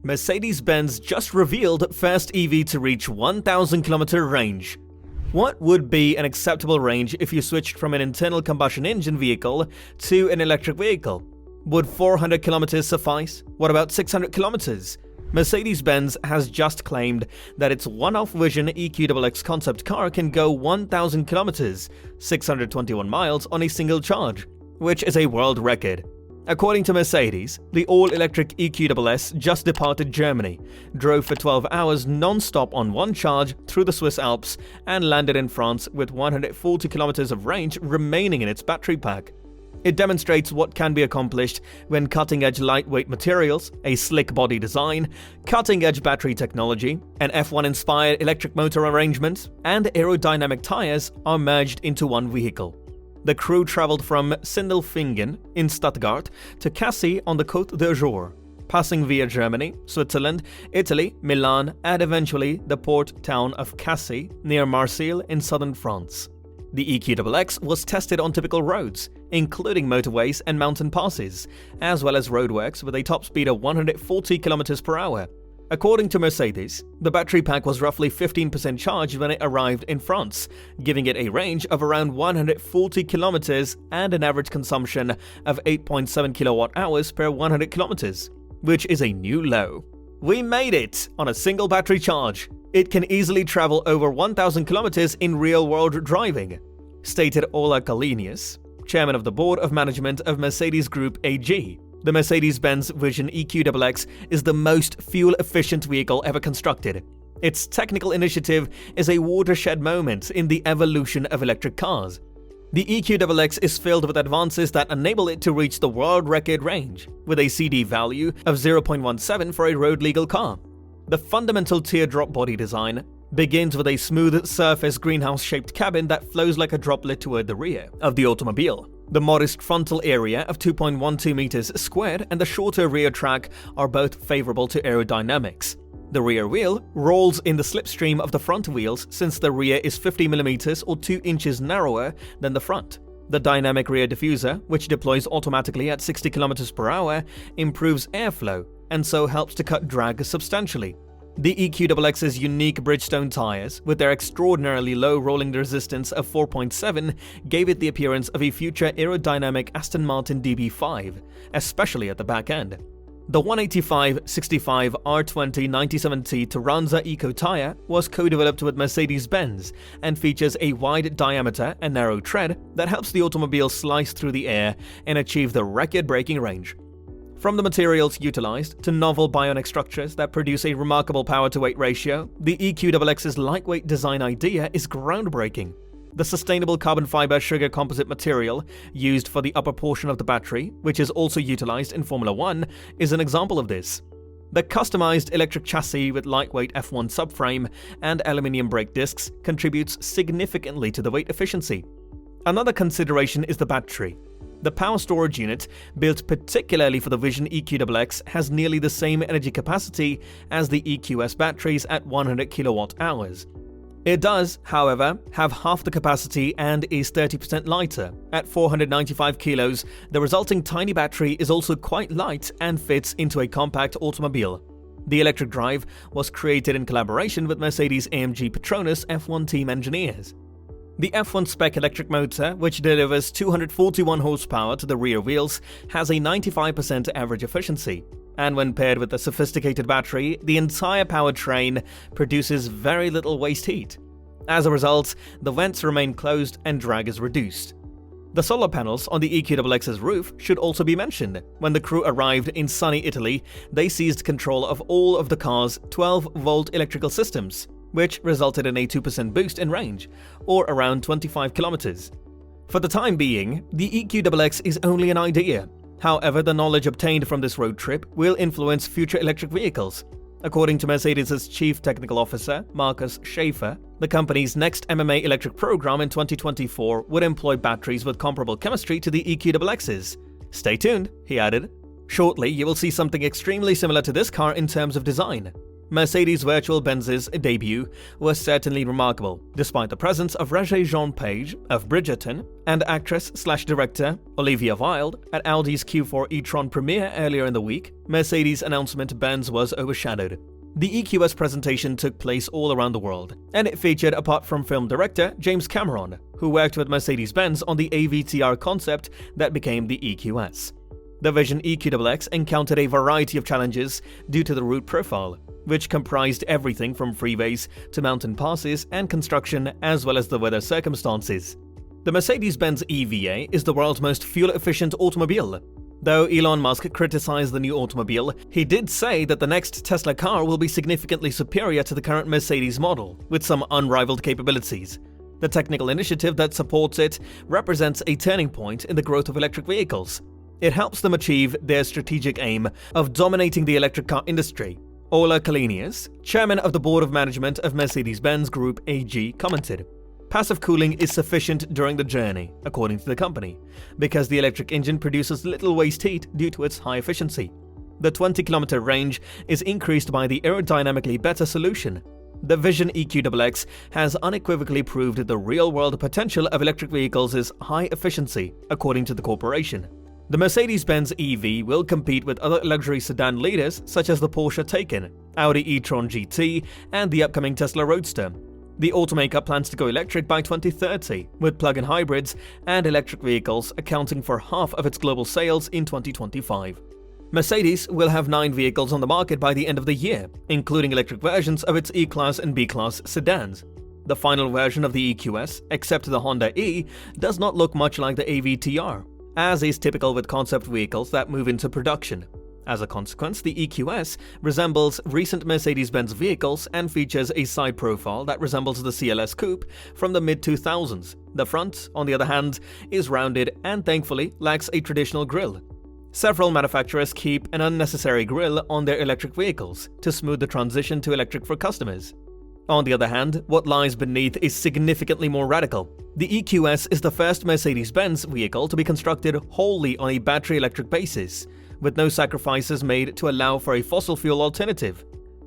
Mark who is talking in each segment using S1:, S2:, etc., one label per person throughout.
S1: Mercedes-Benz just revealed first EV to reach 1,000-kilometer range. What would be an acceptable range if you switched from an internal combustion engine vehicle to an electric vehicle? Would 400 kilometers suffice? What about 600 kilometers? Mercedes-Benz has just claimed that its one-off vision EQXX concept car can go 1,000 kilometers, 621 miles on a single charge, which is a world record. According to Mercedes, the all-electric EQXX just departed Germany, drove for 12 hours non-stop on one charge through the Swiss Alps, and landed in France with 140 kilometers of range remaining in its battery pack. It demonstrates what can be accomplished when cutting-edge lightweight materials, a slick body design, cutting-edge battery technology, an F1-inspired electric motor arrangement, and aerodynamic tires are merged into one vehicle. The crew traveled from Sindelfingen in Stuttgart to Cassis on the Cote d'Azur, passing via Germany, Switzerland, Italy, Milan, and eventually the port town of Cassis near Marseille in southern France. The EQXX was tested on typical roads, including motorways and mountain passes, as well as roadworks with a top speed of 140 km per hour. According to Mercedes, the battery pack was roughly 15% charged when it arrived in France, giving it a range of around 140 kilometers and an average consumption of 8.7 kilowatt-hours per 100 kilometers, which is a new low. We made it on a single battery charge. It can easily travel over 1,000 kilometers in real-world driving, stated Ola Kalinius, chairman of the board of management of Mercedes Group AG. The Mercedes-Benz Vision EQXX is the most fuel-efficient vehicle ever constructed. Its technical initiative is a watershed moment in the evolution of electric cars. The EQXX is filled with advances that enable it to reach the world record range, with a CD value of 0.17 for a road-legal car. The fundamental teardrop body design begins with a smooth surface greenhouse-shaped cabin that flows like a droplet toward the rear of the automobile. The modest frontal area of 2.12 meters squared and the shorter rear track are both favorable to aerodynamics. The rear wheel rolls in the slipstream of the front wheels since the rear is 50 mm or 2 inches narrower than the front. The dynamic rear diffuser, which deploys automatically at 60 km per hour, improves airflow and so helps to cut drag substantially. The EQXX's unique Bridgestone tires, with their extraordinarily low rolling resistance of 4.7, gave it the appearance of a future aerodynamic Aston Martin DB5, especially at the back end. The 185/65 R20 97T Turanza Eco tire was co-developed with Mercedes-Benz and features a wide diameter and narrow tread that helps the automobile slice through the air and achieve the record-breaking range. From the materials utilized to novel bionic structures that produce a remarkable power-to-weight ratio, the EQXX's lightweight design idea is groundbreaking. The sustainable carbon fiber sugar composite material used for the upper portion of the battery, which is also utilized in Formula 1, is an example of this. The customized electric chassis with lightweight F1 subframe and aluminium brake discs contributes significantly to the weight efficiency. Another consideration is the battery. The power storage unit, built particularly for the Vision EQXX, has nearly the same energy capacity as the EQS batteries at 100 kilowatt-hours. It does, however, have half the capacity and is 30% lighter. At 495 kilos, the resulting tiny battery is also quite light and fits into a compact automobile. The electric drive was created in collaboration with Mercedes-AMG Petronas F1 team engineers. The F1 spec electric motor, which delivers 241 horsepower to the rear wheels, has a 95% average efficiency. And when paired with a sophisticated battery, the entire powertrain produces very little waste heat. As a result, the vents remain closed and drag is reduced. The solar panels on the EQXX's roof should also be mentioned. When the crew arrived in sunny Italy, they seized control of all of the car's 12-volt electrical systems, which resulted in a 2% boost in range, or around 25 kilometers. For the time being, the EQXX is only an idea. However, the knowledge obtained from this road trip will influence future electric vehicles. According to Mercedes' Chief Technical Officer, Markus Schäfer, the company's next MMA electric program in 2024 would employ batteries with comparable chemistry to the EQXX's. Stay tuned, he added. Shortly, you will see something extremely similar to this car in terms of design. Mercedes Virtual Benz's debut was certainly remarkable, despite the presence of Regé-Jean Page of Bridgerton and actress/director Olivia Wilde at Audi's Q4 e-tron premiere earlier in the week. Mercedes' announcement Benz was overshadowed. The EQS presentation took place all around the world, and it featured, apart from film director James Cameron, who worked with Mercedes-Benz on the AVTR concept that became the EQS. The Vision EQXX encountered a variety of challenges due to the route profile, which comprised everything from freeways to mountain passes and construction, as well as the weather circumstances. The Mercedes-Benz EVA is the world's most fuel-efficient automobile. Though Elon Musk criticized the new automobile, he did say that the next Tesla car will be significantly superior to the current Mercedes model, with some unrivaled capabilities. The technical initiative that supports it represents a turning point in the growth of electric vehicles. It helps them achieve their strategic aim of dominating the electric car industry. Ola Kalenius, chairman of the board of management of Mercedes-Benz Group AG, commented, "Passive cooling is sufficient during the journey, according to the company, because the electric engine produces little waste heat due to its high efficiency. The 20-kilometer range is increased by the aerodynamically better solution. The Vision EQXX has unequivocally proved the real-world potential of electric vehicles is high efficiency, according to the corporation." The Mercedes-Benz EV will compete with other luxury sedan leaders such as the Porsche Taycan, Audi e-tron GT, and the upcoming Tesla Roadster. The automaker plans to go electric by 2030, with plug-in hybrids and electric vehicles accounting for half of its global sales in 2025. Mercedes will have 9 vehicles on the market by the end of the year, including electric versions of its E-Class and B-Class sedans. The final version of the EQS, except the Honda E, does not look much like the AVTR, as is typical with concept vehicles that move into production. As a consequence, the EQS resembles recent Mercedes-Benz vehicles and features a side profile that resembles the CLS Coupe from the mid-2000s. The front, on the other hand, is rounded and thankfully lacks a traditional grille. Several manufacturers keep an unnecessary grille on their electric vehicles to smooth the transition to electric for customers. On the other hand, what lies beneath is significantly more radical. The EQS is the first Mercedes-Benz vehicle to be constructed wholly on a battery electric basis, with no sacrifices made to allow for a fossil fuel alternative.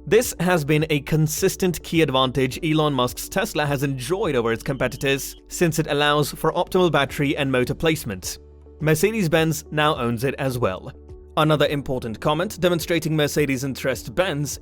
S1: This has been a consistent key advantage Elon Musk's Tesla has enjoyed over its competitors, since it allows for optimal battery and motor placement. Mercedes-Benz now owns it as well. Another important comment demonstrating Mercedes' interest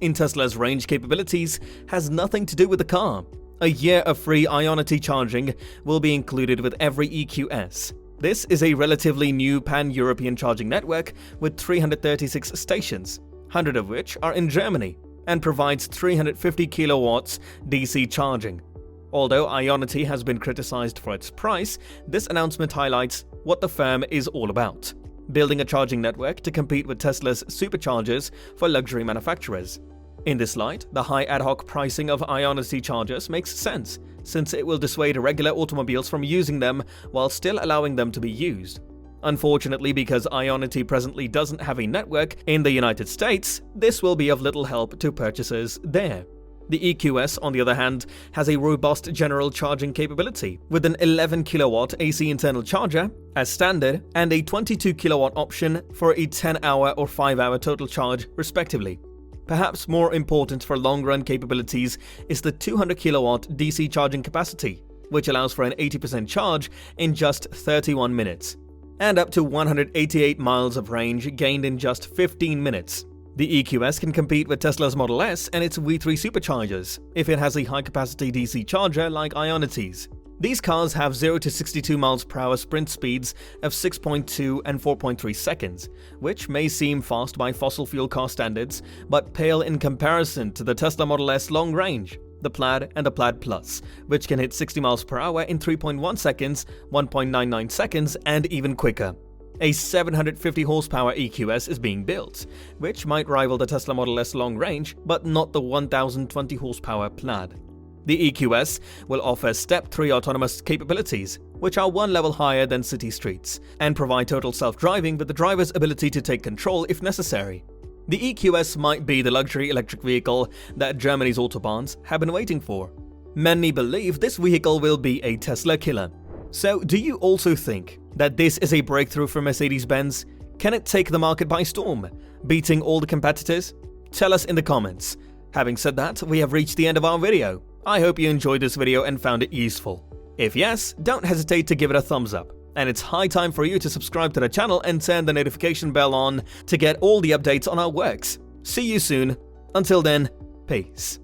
S1: in Tesla's range capabilities has nothing to do with the car. A year of free Ionity charging will be included with every EQS. This is a relatively new pan-European charging network with 336 stations, 100 of which are in Germany, and provides 350 kilowatts DC charging. Although Ionity has been criticized for its price, this announcement highlights what the firm is all about: building a charging network to compete with Tesla's superchargers for luxury manufacturers. In this light, the high ad hoc pricing of Ionity chargers makes sense, since it will dissuade regular automobiles from using them while still allowing them to be used. Unfortunately, because Ionity presently doesn't have a network in the United States, this will be of little help to purchasers there. The EQS, on the other hand, has a robust general charging capability, with an 11 kilowatt AC internal charger as standard and a 22 kilowatt option for a 10-hour or 5-hour total charge, respectively. Perhaps more important for long-run capabilities is the 200 kilowatt DC charging capacity, which allows for an 80% charge in just 31 minutes, and up to 188 miles of range gained in just 15 minutes. The EQS can compete with Tesla's Model S and its V3 superchargers if it has a high-capacity DC charger like Ionity's. These cars have 0 to 62 miles per hour sprint speeds of 6.2 and 4.3 seconds, which may seem fast by fossil fuel car standards, but pale in comparison to the Tesla Model S long range, the Plaid and the Plaid Plus, which can hit 60 miles per hour in 3.1 seconds, 1.99 seconds, and even quicker. A 750 horsepower EQS is being built, which might rival the Tesla Model S long range, but not the 1020 horsepower Plaid. The EQS will offer Step 3 autonomous capabilities, which are one level higher than city streets, and provide total self-driving with the driver's ability to take control if necessary. The EQS might be the luxury electric vehicle that Germany's autobahns have been waiting for. Many believe this vehicle will be a Tesla killer. So, do you also think that this is a breakthrough for Mercedes-Benz? Can it take the market by storm, beating all the competitors? Tell us in the comments. Having said that, we have reached the end of our video. I hope you enjoyed this video and found it useful. If yes, don't hesitate to give it a thumbs up. And it's high time for you to subscribe to the channel and turn the notification bell on to get all the updates on our works. See you soon. Until then, peace.